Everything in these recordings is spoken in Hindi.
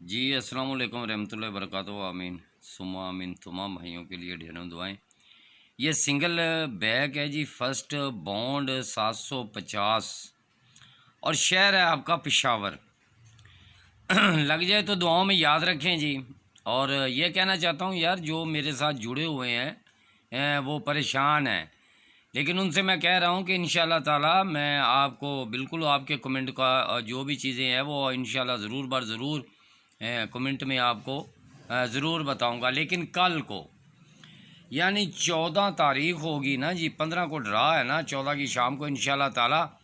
जी अस्सलाम वालेकुम रहमतुल्लाहि व बरकातहू। आमीन सुम्मा आमीन। तमाम भाइयों के लिए ढेरों दुआएं। ये सिंगल बैग है जी, फर्स्ट बॉन्ड 750 और शहर है आपका पेशावर। लग जाए तो दुआओं में याद रखें जी। और ये कहना चाहता हूँ यार, जो मेरे साथ जुड़े हुए हैं वो परेशान हैं, लेकिन उनसे मैं कह रहा हूँ कि इंशाल्लाह ताला मैं आपको बिल्कुल आपके कमेंट का जो भी चीज़ें हैं वो इंशाल्लाह ज़रूर बर ज़रूर कमेंट में आपको ज़रूर बताऊँगा। लेकिन कल को यानी 14 तारीख होगी ना जी, 15 को ड्रा है ना, 14 की शाम को इंशाल्लाह ताला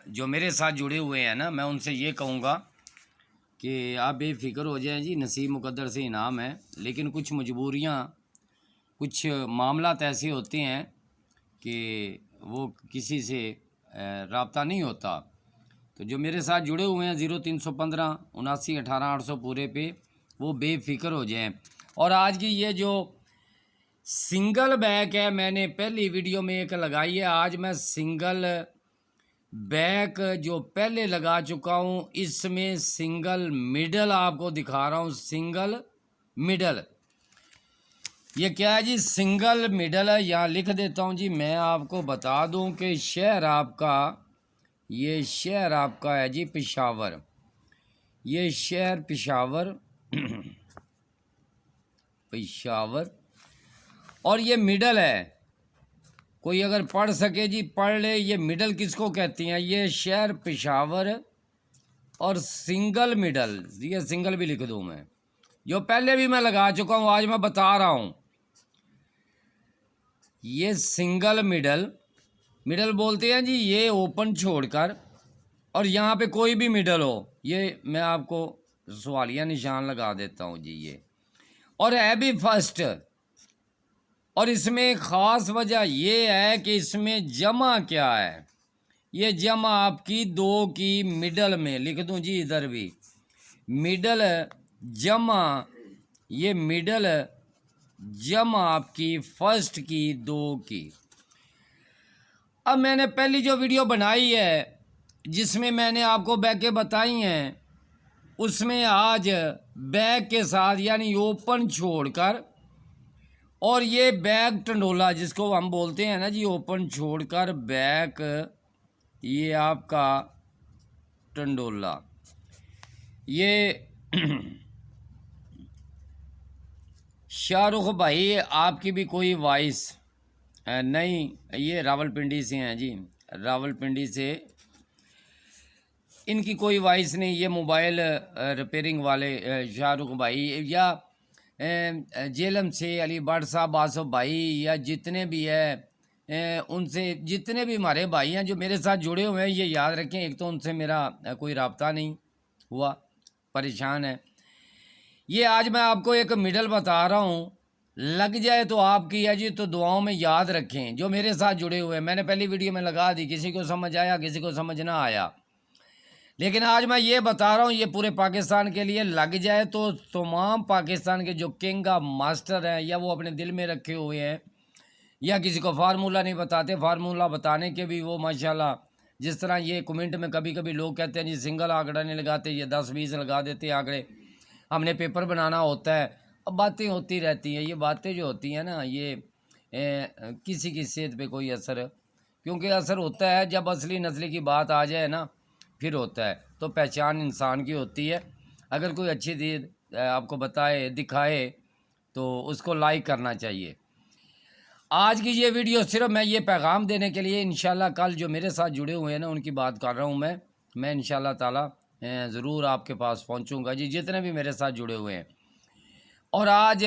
जो मेरे साथ जुड़े हुए हैं ना, मैं उनसे ये कहूँगा कि आप बेफिक्र हो जाएं जी, नसीब मुकद्दर से इनाम है। लेकिन कुछ मजबूरियाँ, कुछ मामलात ऐसे होते हैं कि वो किसी से रब्ता नहीं होता। तो जो मेरे साथ जुड़े हुए हैं 0315 79 18 800 पूरे पे, वो बेफिक्र हो जाएं। और आज की ये जो सिंगल बैक है, मैंने पहली वीडियो में एक लगाई है। आज मैं सिंगल बैक जो पहले लगा चुका हूँ, इसमें सिंगल मिडल आपको दिखा रहा हूँ। सिंगल मिडल ये क्या है जी? सिंगल मिडल है, यहाँ लिख देता हूँ जी। मैं आपको बता दूँ कि शहर आपका, ये शहर आपका है जी पेशावर। ये शहर पेशावर पेशावर। और ये मिडल है, कोई अगर पढ़ सके जी पढ़ ले। ये मिडल किसको कहती हैं? ये शहर पेशावर और सिंगल मिडल, ये सिंगल भी लिख दूँ मैं, जो पहले भी मैं लगा चुका हूँ, आज मैं बता रहा हूँ। ये सिंगल मिडल, मिडल बोलते हैं जी ये ओपन छोड़कर, और यहाँ पे कोई भी मिडल हो, ये मैं आपको सवालिया निशान लगा देता हूँ जी ये। और है भी फर्स्ट। और इसमें ख़ास वजह ये है कि इसमें जमा क्या है? ये जमा आपकी दो की मिडल में लिख दूँ जी, इधर भी मिडल जमा, ये मिडल जमा आपकी फर्स्ट की दो की। अब मैंने पहली जो वीडियो बनाई है जिसमें मैंने आपको बैकें बताई हैं, उसमें आज बैग के साथ यानी ओपन छोड़कर, और ये बैग टंडोला जिसको हम बोलते हैं ना जी, ओपन छोड़कर बैग, ये आपका टंडोला। ये शाहरुख भाई आपकी भी कोई वॉइस नहीं, ये रावलपिंडी से हैं जी, रावलपिंडी से। इनकी कोई वॉइस नहीं, ये मोबाइल रिपेयरिंग वाले शाहरुख भाई, या जेलम से अली भट्ट साहब, आसफ भाई, या जितने भी है उनसे, जितने भी हमारे भाई हैं जो मेरे साथ जुड़े हुए हैं, ये याद रखें, एक तो उनसे मेरा कोई रब्ता नहीं हुआ, परेशान है। ये आज मैं आपको एक मिडल बता रहा हूँ, लग जाए तो आपकी है जी, तो दुआओं में याद रखें जो मेरे साथ जुड़े हुए हैं। मैंने पहली वीडियो में लगा दी, किसी को समझ आया किसी को समझ ना आया, लेकिन आज मैं ये बता रहा हूँ, ये पूरे पाकिस्तान के लिए लग जाए तो तमाम पाकिस्तान के जो किंग ऑफ मास्टर हैं, या वो अपने दिल में रखे हुए हैं, या किसी को फार्मूला नहीं बताते, फार्मूला बताने के भी वो माशाल्लाह, जिस तरह ये कमेंट में कभी कभी लोग कहते हैं जी सिंगल आंकड़ा नहीं लगाते, ये 10-20 लगा देते आंकड़े, हमने पेपर बनाना होता है। अब बातें होती रहती हैं, ये बातें जो होती हैं ना, ये किसी की सेहत पे कोई असर, क्योंकि असर होता है जब असली नस्ली की बात आ जाए ना, फिर होता है। तो पहचान इंसान की होती है, अगर कोई अच्छी चीज़ आपको बताए दिखाए तो उसको लाइक करना चाहिए। आज की ये वीडियो सिर्फ मैं ये पैगाम देने के लिए, इंशाल्लाह कल जो मेरे साथ जुड़े हुए हैं ना उनकी बात कर रहा हूँ मैं इंशाल्लाह ताला ज़रूर आपके पास पहुँचूँगा जी, जितने भी मेरे साथ जुड़े हुए हैं। और आज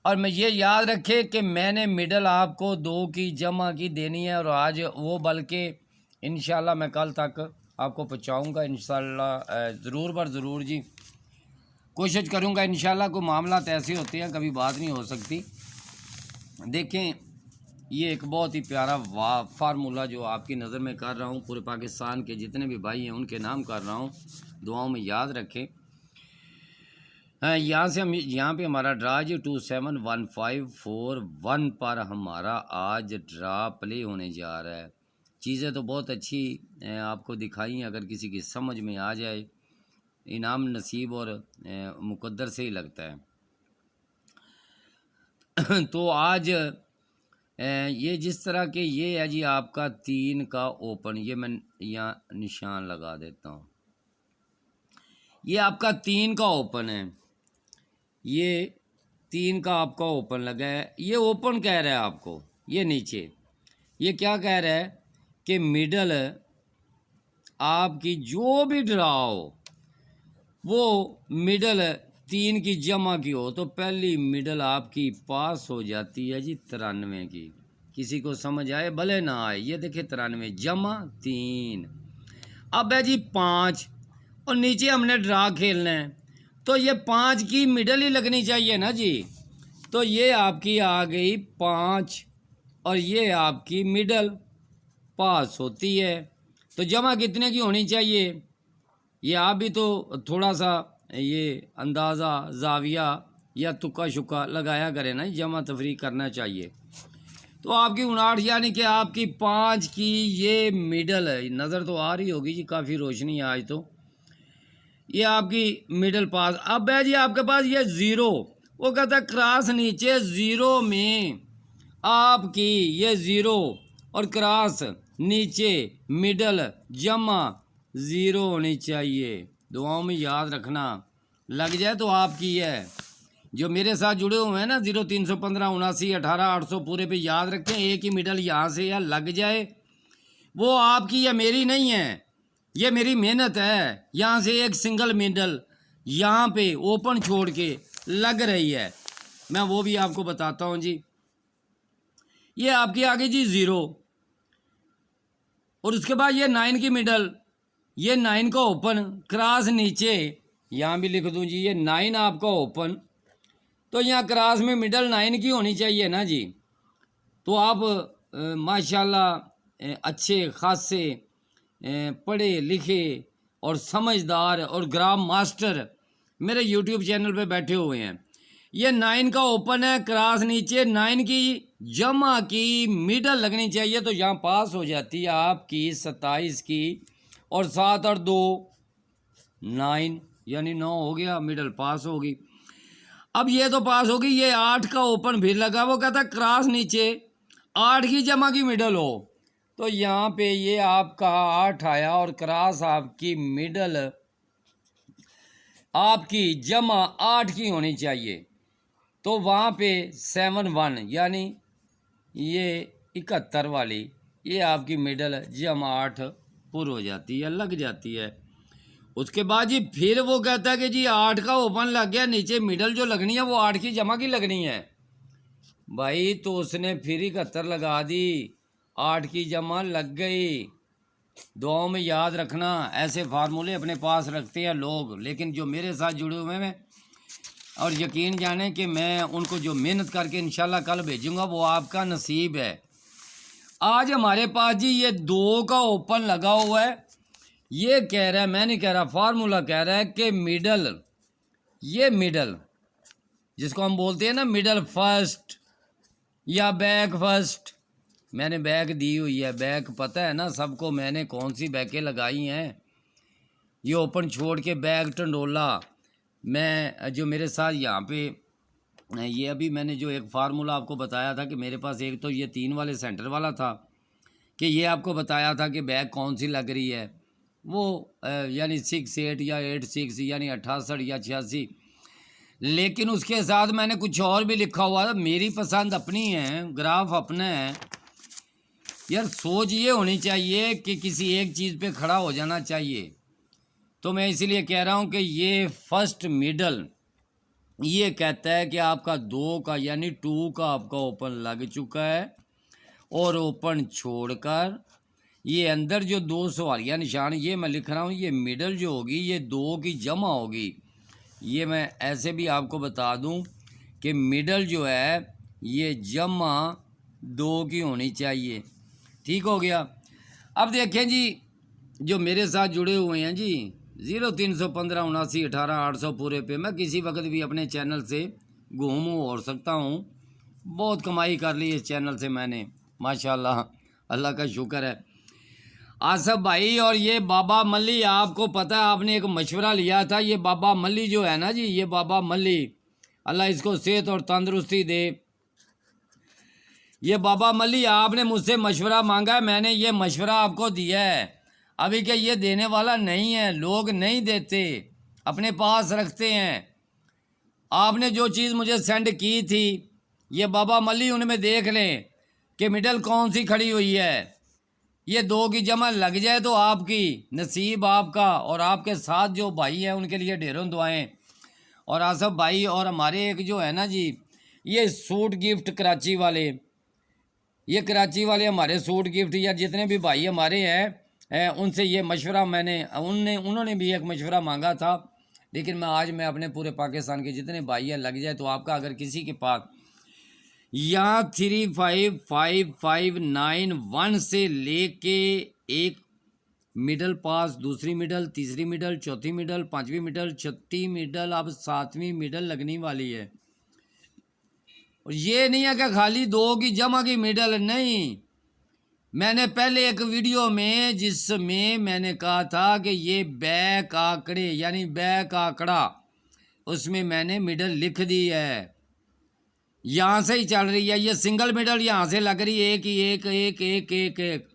और मैं ये याद रखे कि मैंने मिडल आपको दो की जमा की देनी है, और आज वो बल्कि इंशाल्लाह मैं कल तक आपको पहुँचाऊँगा इंशाल्लाह, ज़रूर बर ज़रूर जी, कोशिश करूँगा इंशाल्लाह। कोई मामला ऐसे होते हैं कभी बात नहीं हो सकती। देखें, ये एक बहुत ही प्यारा फार्मूला जो आपकी नज़र में कर रहा हूँ, पूरे पाकिस्तान के जितने भी भाई हैं उनके नाम कर रहा हूँ, दुआओं में याद रखें। हाँ, यहाँ से हम, यहाँ पे हमारा ड्रा जी 271541 पर हमारा आज ड्रा प्ले होने जा रहा है। चीज़ें तो बहुत अच्छी आपको दिखाई हैं, अगर किसी की समझ में आ जाए इनाम नसीब और मुकद्दर से ही लगता है। तो आज ये जिस तरह के ये है जी आपका 3 का ओपन, ये मैं यहाँ निशान लगा देता हूँ। ये आपका 3 का ओपन है, ये 3 का आपका ओपन लगा है। ये ओपन कह रहा है आपको, ये नीचे ये क्या कह रहा है कि मिडल आपकी जो भी ड्रा हो वो मिडल 3 की जमा की हो, तो पहली मिडल आपकी पास हो जाती है जी 93 की। किसी को समझ आए भले ना आए, ये देखिए 93 जमा 3। अब है जी 5 और नीचे हमने ड्रा खेलना है, तो ये 5 की मिडल ही लगनी चाहिए ना जी। तो ये आपकी आ गई 5 और ये आपकी मिडल पास होती है। तो जमा कितने की होनी चाहिए, ये आप भी तो थोड़ा सा ये अंदाज़ा जाविया या तुक्का शुक्का लगाया करें ना, जमा तफरी करना चाहिए। तो आपकी 59 यानी कि आपकी 5 की ये मिडल है, नज़र तो आ रही होगी जी, काफ़ी रोशनी है आज तो। ये आपकी मिडल पास। अब है जी आपके पास ये 0, वो कहता है क्रॉस नीचे 0 में आपकी ये 0 और क्रॉस नीचे मिडल जमा 0 होनी चाहिए। दुआओं में याद रखना, लग जाए तो आपकी है। जो मेरे साथ जुड़े हुए हैं ना 0315 79 18 800 पूरे पे याद रखें, एक ही मिडल यहाँ से या लग जाए वो आपकी या मेरी नहीं है, ये मेरी मेहनत है। यहाँ से एक सिंगल मिडल यहाँ पे ओपन छोड़ के लग रही है, मैं वो भी आपको बताता हूँ जी। ये आपकी आ गई जी 0 और उसके बाद ये 9 की मिडल, ये 9 का ओपन क्रॉस नीचे यहाँ भी लिख दूँ जी, ये 9 आपका ओपन, तो यहाँ क्रॉस में मिडल 9 की होनी चाहिए ना जी। तो आप माशाल्लाह अच्छे खासे पढ़े लिखे और समझदार और ग्राम मास्टर मेरे यूट्यूब चैनल पे बैठे हुए हैं। ये 9 का ओपन है, क्रॉस नीचे 9 की जमा की मिडल लगनी चाहिए, तो यहाँ पास हो जाती है आपकी 27 की, और 7 और 2 9 यानी 9 हो गया, मिडल पास होगी। अब ये तो पास होगी, ये 8 का ओपन फिर लगा, वो कहता है क्रॉस नीचे 8 की जमा की मिडल हो, तो यहाँ पे ये आपका 8 आया और क्रॉस आपकी मिडल आपकी जमा 8 की होनी चाहिए, तो वहाँ पे 71 यानी ये 71 वाली ये आपकी मिडल जमा 8 पुर हो जाती है, लग जाती है। उसके बाद जी फिर वो कहता है कि जी 8 का ओपन लग गया, नीचे मिडल जो लगनी है वो 8 की जमा की लगनी है। भाई तो उसने फिर 71 लगा दी, 8 की जमा लग गई। दुआओं में याद रखना, ऐसे फार्मूले अपने पास रखते हैं लोग, लेकिन जो मेरे साथ जुड़े हुए हैं और यकीन जाने कि मैं उनको जो मेहनत करके इंशाल्लाह कल भेजूंगा वो आपका नसीब है। आज हमारे पास जी ये 2 का ओपन लगा हुआ है। ये कह रहा है, मैं नहीं कह रहा, फार्मूला कह रहा है कि मिडल, ये मिडल जिसको हम बोलते हैं ना मिडल फर्स्ट या बैक फर्स्ट, मैंने बैक दी हुई है, बैक पता है ना सबको मैंने कौन सी बैकें लगाई हैं। ये ओपन छोड़ के बैक टंडोला, मैं जो मेरे साथ यहाँ पे ये अभी मैंने जो एक फार्मूला आपको बताया था कि मेरे पास एक तो ये 3 वाले सेंटर वाला था, कि ये आपको बताया था कि बैक कौन सी लग रही है, वो यानी 6-8 या 8-6 यानी 68 या 86, लेकिन उसके साथ मैंने कुछ और भी लिखा हुआ था। मेरी पसंद अपनी है, ग्राफ अपना है यार, सोच ये होनी चाहिए कि किसी एक चीज़ पे खड़ा हो जाना चाहिए। तो मैं इसीलिए कह रहा हूँ कि ये फर्स्ट मिडल ये कहता है कि आपका 2 का यानी 2 का आपका ओपन लग चुका है, और ओपन छोड़कर ये अंदर जो 2 सवालिया निशान ये मैं लिख रहा हूँ, ये मिडल जो होगी ये 2 की जमा होगी। ये मैं ऐसे भी आपको बता दूँ कि मिडल जो है ये जमा 2 की होनी चाहिए। ठीक हो गया। अब देखें जी जो मेरे साथ जुड़े हुए हैं जी 0315 79 18 800 पूरे पे, मैं किसी वक्त भी अपने चैनल से घूम और सकता हूँ। बहुत कमाई कर ली इस चैनल से मैंने, माशाल्लाह, अल्लाह का शुक्र है। आसफ भाई और ये बाबा मल्ली, आपको पता है आपने एक मशवरा लिया था, ये बाबा मल्ली जो है ना जी, ये बाबा मल्ली, अल्लाह इसको सेहत और तंदुरुस्ती दे। ये बाबा मल्ली आपने मुझसे मशवरा मांगा है, मैंने ये मशवरा आपको दिया है। अभी क्या ये देने वाला नहीं है, लोग नहीं देते, अपने पास रखते हैं। आपने जो चीज़ मुझे सेंड की थी, ये बाबा मल्ली उनमें देख लें कि मिडल कौन सी खड़ी हुई है। ये दो की जमा लग जाए तो आपकी नसीब आपका, और आपके साथ जो भाई हैं उनके लिए ढेरों दुआएं। और आसफ भाई और हमारे एक जो है ना जी, ये सूट गिफ्ट कराची वाले, ये कराची वाले हमारे सूट गिफ्ट या जितने भी भाई हमारे हैं उनसे ये मशवरा मैंने उन्होंने भी एक मशवरा मांगा था। लेकिन मैं अपने पूरे पाकिस्तान के जितने भाई हैं लग जाए तो आपका, अगर किसी के पास यहाँ 35551 से लेके एक मिडल पास, दूसरी मिडल, तीसरी मिडल, चौथी मिडल, पांचवी मिडल, छठी मिडल, अब सातवीं मिडल लगने वाली है। और ये नहीं है कि खाली दो की जमा की मिडल, नहीं। मैंने पहले एक वीडियो में जिसमें मैंने कहा था कि ये बैक आंकड़े यानी बैक आंकड़ा, उसमें मैंने मिडल लिख दी है। यहाँ से ही चल रही है ये सिंगल मिडल, यहाँ से लग रही है एक ही, एक एक एक एक एक।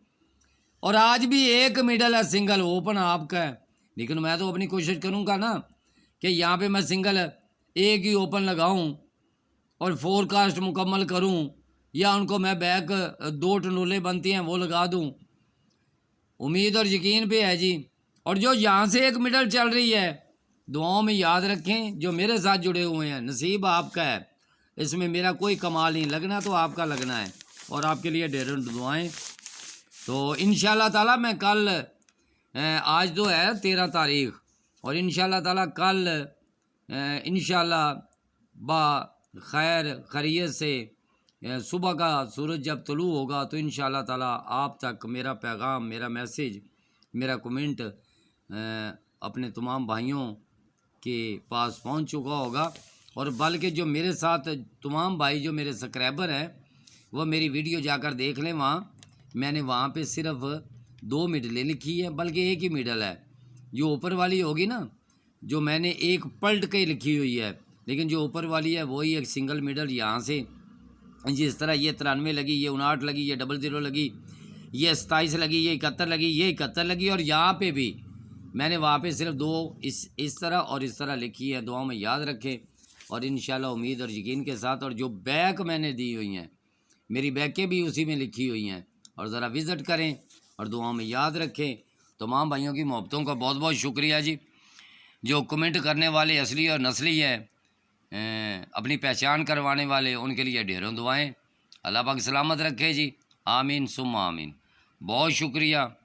और आज भी एक मिडल है सिंगल ओपन आपका है। लेकिन मैं तो अपनी कोशिश करूँगा ना कि यहाँ पे मैं सिंगल एक ही ओपन लगाऊँ और फोरकास्ट मुकम्मल करूँ, या उनको मैं बैक दो टंडोले बनती हैं वो लगा दूँ। उम्मीद और यकीन पे है जी। और जो यहाँ से एक मिडल चल रही है, दुआओं में याद रखें, जो मेरे साथ जुड़े हुए हैं, नसीब आपका है, इसमें मेरा कोई कमाल नहीं, लगना तो आपका लगना है। और आपके लिए ढेरों दुआएं। तो इंशाल्लाह ताला मैं कल, आज तो है 13 तारीख, और इंशाल्लाह ताला कल इंशाल्लाह बा खैर खैरियत से सुबह का सूरज जब तुलू होगा तो इंशाल्लाह ताला आप तक मेरा पैगाम, मेरा मैसेज, मेरा कमेंट अपने तमाम भाइयों के पास पहुंच चुका होगा। और बल्कि जो मेरे साथ तमाम भाई जो मेरे सब्सक्राइबर हैं वो मेरी वीडियो जाकर देख लें, वहाँ मैंने वहाँ पे सिर्फ 2 मिडलें लिखी है, बल्कि एक ही मिडल है। जो ऊपर वाली होगी ना, जो मैंने एक पलट के लिखी हुई है, लेकिन जो ऊपर वाली है वही एक सिंगल मिडल। यहाँ से जिस तरह ये 93 लगी, ये 59 लगी, ये 00 लगी, ये 27 लगी, ये 71 लगी, ये 71 लगी, और यहाँ पे भी मैंने वहाँ पे सिर्फ 2 इस तरह और इस तरह लिखी है। दुआओं में याद रखें और इंशाल्लाह उम्मीद और यकीन के साथ। और जो बैक मैंने दी हुई हैं, मेरी बैकें भी उसी में लिखी हुई हैं, और ज़रा विज़िट करें और दुआओं में याद रखें। तमाम भाइयों की मोहब्बतों का बहुत बहुत शुक्रिया जी। जो कमेंट करने वाले असली और नस्ली है, अपनी पहचान करवाने वाले, उनके लिए ढेरों दुआएं। अल्लाह पाक सलामत रखे जी, आमीन सुम्मा आमीन। बहुत शुक्रिया।